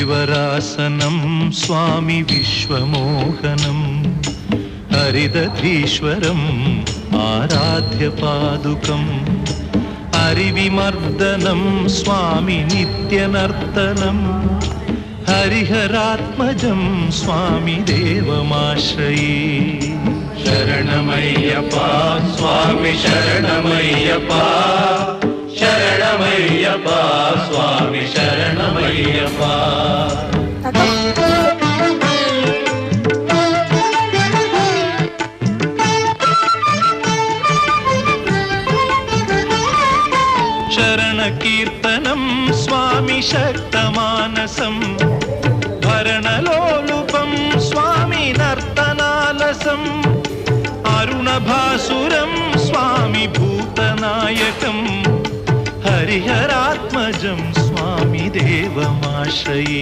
हरिवरासनं स्वामि विश्वमोहनं हरिदधीश्वरम् आराध्य पादुकम् हरिविमर्दनं स्वामि नित्यनर्तनं हरिहरात्मजं स्वामि देवमाश्रये शरणमय्यप्पा स्वामि शरणमय्यप्पा शरणमय्यप्पा स्वामि शरणमय्यप्पा शरणकीर्तनं स्वामि शक्तमानसं भरणलोलुपं स्वामि नर्तनालसम् अरुणभासुरं स्वामि भूतनायकं हरिहरात्मजं स्वामि देवमाश्रये।